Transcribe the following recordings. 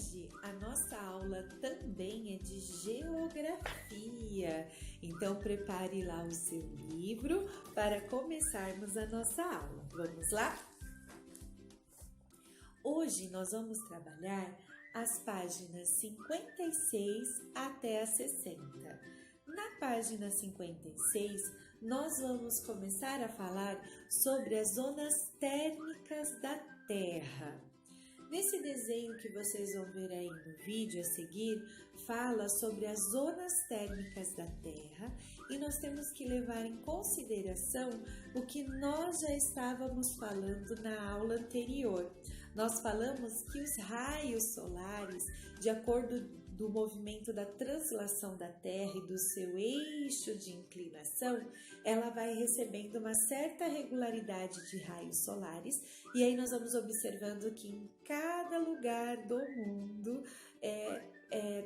Hoje a nossa aula também é de geografia, então prepare lá o seu livro para começarmos a nossa aula. Vamos lá? Hoje nós vamos trabalhar as páginas 56 até a 60. Na página 56, nós vamos começar a falar sobre as zonas térmicas da Terra. Nesse desenho que vocês vão ver aí no vídeo a seguir, fala sobre as zonas térmicas da Terra e nós temos que levar em consideração o que nós já estávamos falando na aula anterior. Nós falamos que os raios solares, de acordo do movimento da translação da Terra e do seu eixo de inclinação, ela vai recebendo uma certa regularidade de raios solares e aí nós vamos observando que em cada lugar do mundo,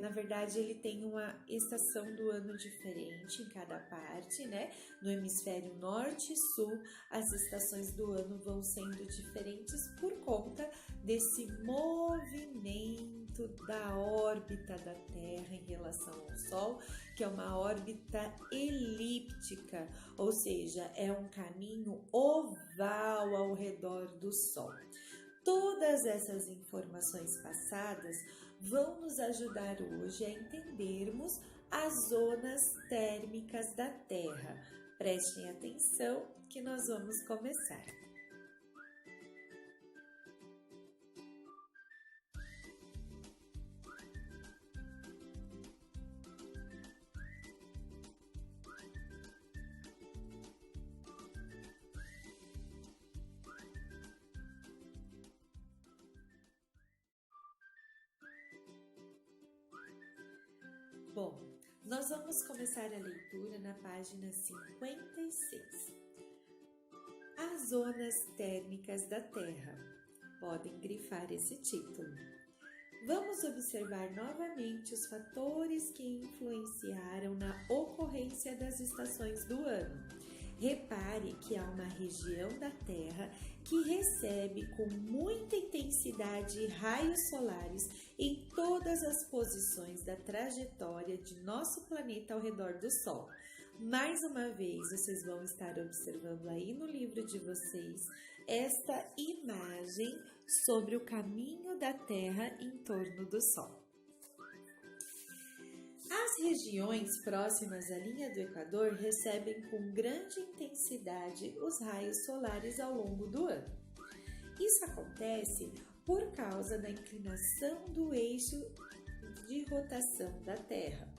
na verdade, ele tem uma estação do ano diferente em cada parte, né? No hemisfério norte e sul, as estações do ano vão sendo diferentes por conta desse movimento da órbita da Terra em relação ao Sol, que é uma órbita elíptica, ou seja, é um caminho oval ao redor do Sol. Todas essas informações passadas vão nos ajudar hoje a entendermos as zonas térmicas da Terra. Prestem atenção que nós vamos começar. Bom, nós vamos começar a leitura na página 56. As zonas térmicas da Terra. Podem grifar esse título. Vamos observar novamente os fatores que influenciaram na ocorrência das estações do ano. Repare que há uma região da Terra que recebe com muita intensidade raios solares em todas as posições da trajetória de nosso planeta ao redor do Sol. Mais uma vez, vocês vão estar observando aí no livro de vocês esta imagem sobre o caminho da Terra em torno do Sol. As regiões próximas à linha do Equador recebem com grande intensidade os raios solares ao longo do ano. Isso acontece por causa da inclinação do eixo de rotação da Terra.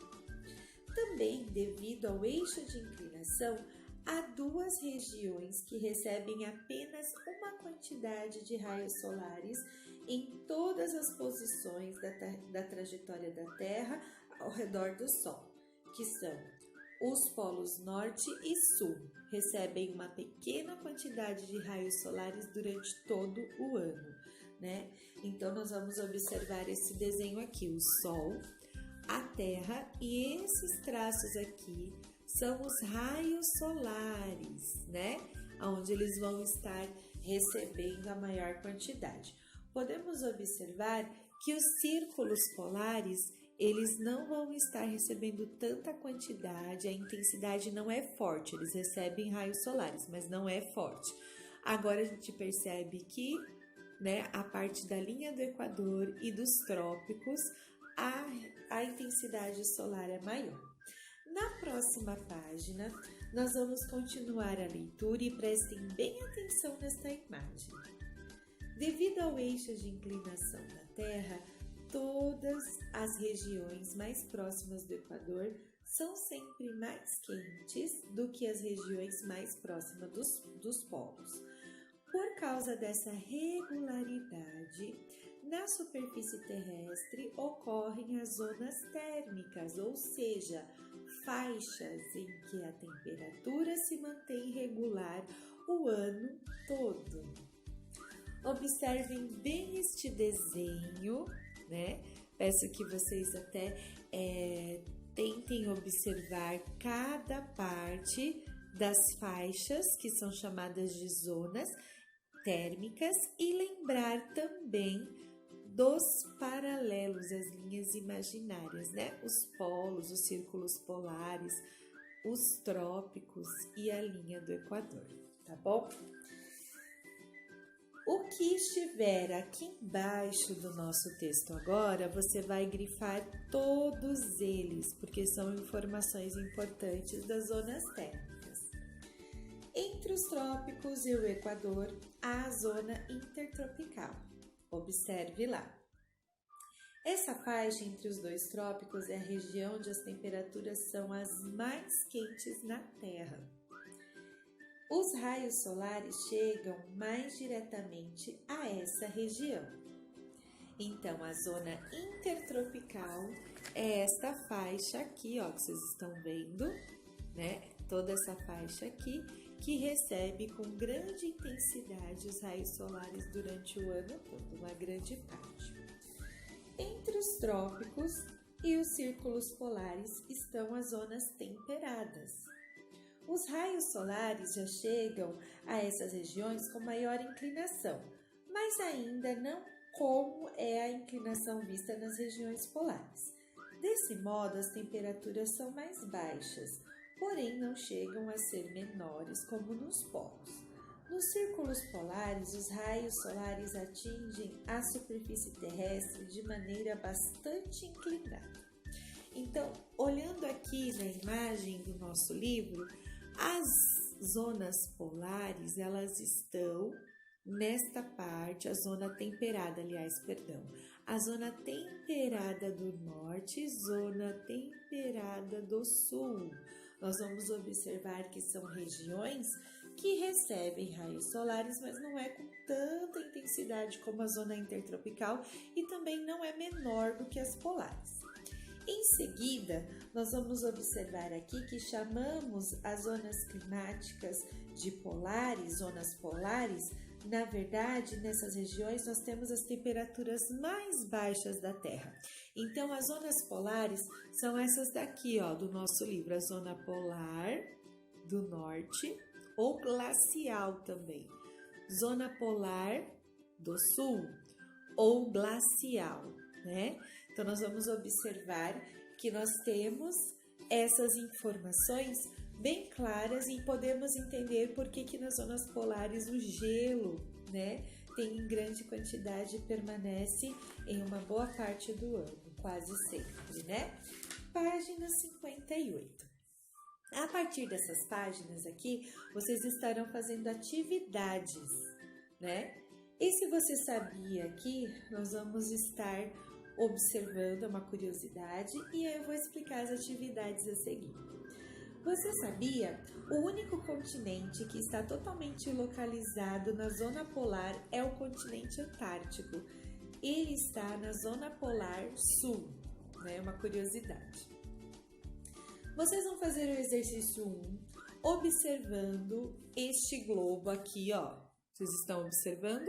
Também, devido ao eixo de inclinação, há duas regiões que recebem apenas uma quantidade de raios solares em todas as posições da trajetória da Terra ao redor do Sol, que são os polos norte e sul, recebem uma pequena quantidade de raios solares durante todo o ano, né? Então, nós vamos observar esse desenho aqui, o Sol, a Terra, e esses traços aqui são os raios solares, né? Onde eles vão estar recebendo a maior quantidade. Podemos observar que os círculos polares, eles não vão estar recebendo tanta quantidade, a intensidade não é forte, eles recebem raios solares, mas não é forte. Agora a gente percebe que, né, a parte da linha do Equador e dos trópicos, a intensidade solar é maior. Na próxima página, nós vamos continuar a leitura e prestem bem atenção nesta imagem. Devido ao eixo de inclinação da Terra, todas as regiões mais próximas do Equador são sempre mais quentes do que as regiões mais próximas dos polos. Por causa dessa regularidade, na superfície terrestre ocorrem as zonas térmicas, ou seja, faixas em que a temperatura se mantém regular o ano todo. Observem bem este desenho, né? Peço que vocês até tentem observar cada parte das faixas, que são chamadas de zonas térmicas, e lembrar também dos paralelos, as linhas imaginárias, né? Os polos, os círculos polares, os trópicos e a linha do Equador, tá bom? O que estiver aqui embaixo do nosso texto agora, você vai grifar todos eles, porque são informações importantes das zonas térmicas. Entre os trópicos e o Equador, há a zona intertropical. Observe lá. Essa faixa entre os dois trópicos é a região onde as temperaturas são as mais quentes na Terra. Os raios solares chegam mais diretamente a essa região. Então, a zona intertropical é esta faixa aqui, ó, que vocês estão vendo, né? Toda essa faixa aqui, que recebe com grande intensidade os raios solares durante o ano todo, uma grande parte. Entre os trópicos e os círculos polares estão as zonas temperadas. Os raios solares já chegam a essas regiões com maior inclinação, mas ainda não como é a inclinação vista nas regiões polares. Desse modo, as temperaturas são mais baixas, porém não chegam a ser menores como nos polos. Nos círculos polares, os raios solares atingem a superfície terrestre de maneira bastante inclinada. Então, olhando aqui na imagem do nosso livro, as zonas polares, elas estão nesta parte, a zona temperada, a zona temperada do norte, zona temperada do sul. Nós vamos observar que são regiões que recebem raios solares, mas não é com tanta intensidade como a zona intertropical e também não é menor do que as polares. Em seguida, nós vamos observar aqui que chamamos as zonas climáticas de polares, zonas polares. Na verdade, nessas regiões nós temos as temperaturas mais baixas da Terra. Então, as zonas polares são essas daqui, ó, do nosso livro, a zona polar do norte ou glacial também, zona polar do sul ou glacial, né? Então, nós vamos observar que nós temos essas informações bem claras e podemos entender por que nas zonas polares o gelo, né, tem em grande quantidade e permanece em uma boa parte do ano, quase sempre, né? Página 58. A partir dessas páginas aqui, vocês estarão fazendo atividades, né? E se você sabia que nós vamos estar observando uma curiosidade e eu vou explicar as atividades a seguir. Você sabia? O único continente que está totalmente localizado na zona polar é o continente antártico. Ele está na zona polar sul, né? Uma curiosidade. Vocês vão fazer o exercício 1 observando este globo aqui, ó. Vocês estão observando?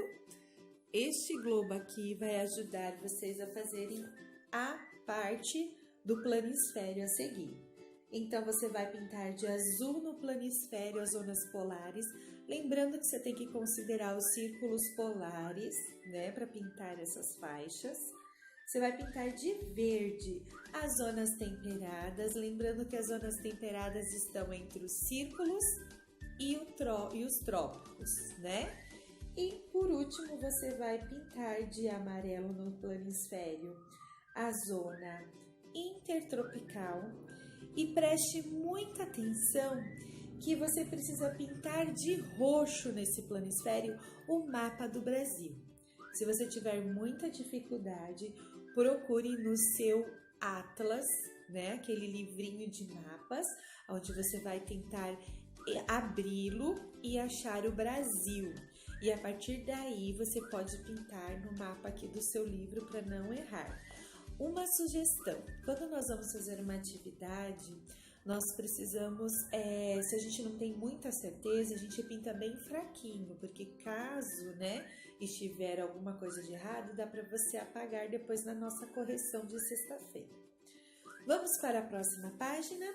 Este globo aqui vai ajudar vocês a fazerem a parte do planisfério a seguir. Então, você vai pintar de azul no planisfério as zonas polares, lembrando que você tem que considerar os círculos polares, né, para pintar essas faixas. Você vai pintar de verde as zonas temperadas, lembrando que as zonas temperadas estão entre os círculos e os trópicos, né? E, por último, você vai pintar de amarelo no planisfério a zona intertropical. E preste muita atenção que você precisa pintar de roxo nesse planisfério o mapa do Brasil. Se você tiver muita dificuldade, procure no seu Atlas, né, aquele livrinho de mapas, onde você vai tentar abri-lo e achar o Brasil. E a partir daí você pode pintar no mapa aqui do seu livro para não errar. Uma sugestão, quando nós vamos fazer uma atividade, nós precisamos, se a gente não tem muita certeza, a gente pinta bem fraquinho, porque caso, né, estiver alguma coisa de errado, dá para você apagar depois na nossa correção de sexta-feira. Vamos para a próxima página.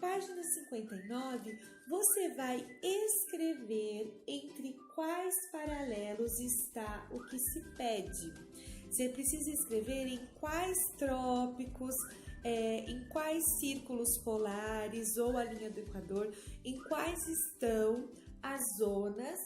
Página 59, você vai escrever entre quais paralelos está o que se pede. Você precisa escrever em quais trópicos, em quais círculos polares ou a linha do Equador, em quais estão as zonas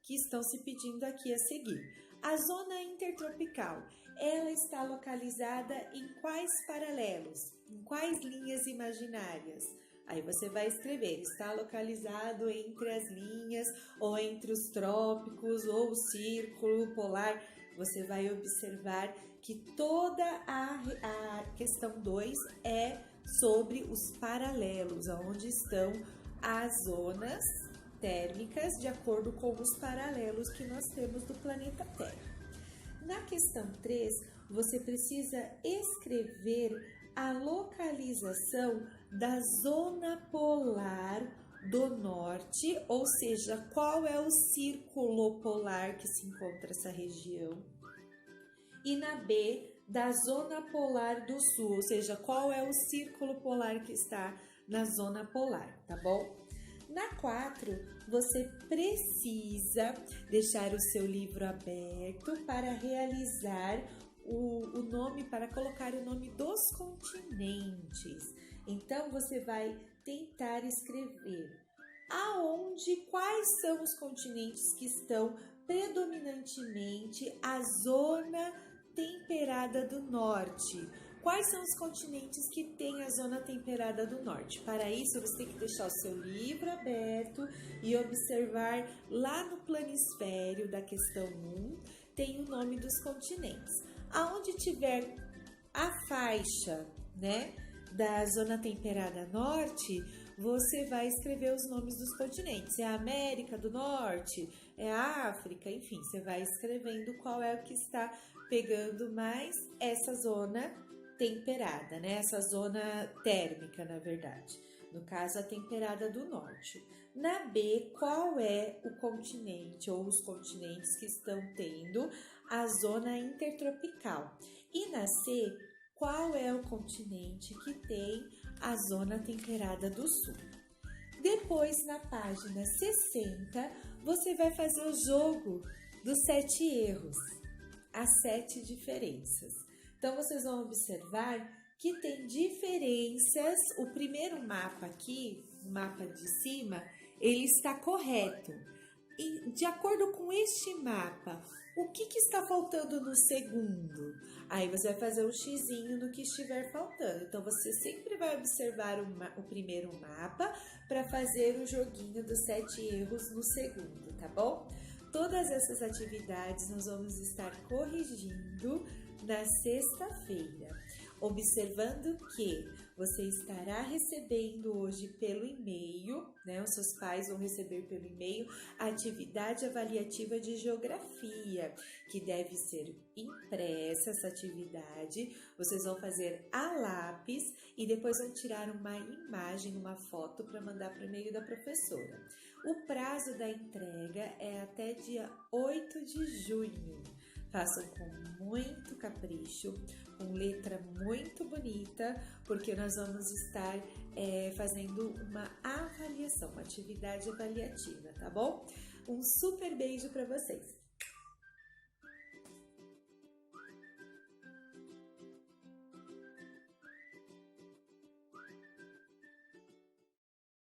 que estão se pedindo aqui a seguir. A zona intertropical, ela está localizada em quais paralelos, em quais linhas imaginárias? Aí você vai escrever, está localizado entre as linhas ou entre os trópicos ou o círculo polar. Você vai observar que toda a questão 2 é sobre os paralelos, onde estão as zonas térmicas de acordo com os paralelos que nós temos do planeta Terra. Na questão 3, você precisa escrever a localização da zona polar do norte, ou seja, qual é o círculo polar que se encontra essa região. E na B, da zona polar do sul, ou seja, qual é o círculo polar que está na zona polar, tá bom? Na 4, você precisa deixar o seu livro aberto para realizar o nome, para colocar o nome dos continentes. Então, você vai tentar escrever quais são os continentes que estão predominantemente a zona temperada do norte. Quais são os continentes que têm a zona temperada do norte? Para isso, você tem que deixar o seu livro aberto e observar lá no planisfério da questão 1, tem o nome dos continentes. Aonde tiver a faixa, né, da zona temperada norte, você vai escrever os nomes dos continentes. É a América do Norte, é a África, enfim, você vai escrevendo qual é o que está pegando mais essa zona temperada, né? Essa zona térmica, na verdade. No caso, a temperada do norte. Na B, qual é o continente ou os continentes que estão tendo a zona intertropical? E na C, qual é o continente que tem a zona temperada do sul? Depois, na página 60, você vai fazer o jogo dos 7 erros, as 7 diferenças. Então, vocês vão observar que tem diferenças. O primeiro mapa aqui, o mapa de cima, ele está correto. E, de acordo com este mapa, o que está faltando no segundo? Aí você vai fazer um xizinho no que estiver faltando. Então, você sempre vai observar o primeiro mapa para fazer o joguinho dos 7 erros no segundo, tá bom? Todas essas atividades nós vamos estar corrigindo na sexta-feira, observando que você estará recebendo hoje pelo e-mail, né? Os seus pais vão receber pelo e-mail a atividade avaliativa de geografia, que deve ser impressa essa atividade. Vocês vão fazer a lápis e depois vão tirar uma imagem, uma foto para mandar para o e-mail da professora. O prazo da entrega é até dia 8 de junho. Façam com muito capricho, com letra muito bonita, porque nós vamos estar fazendo uma avaliação, uma atividade avaliativa, tá bom? Um super beijo para vocês!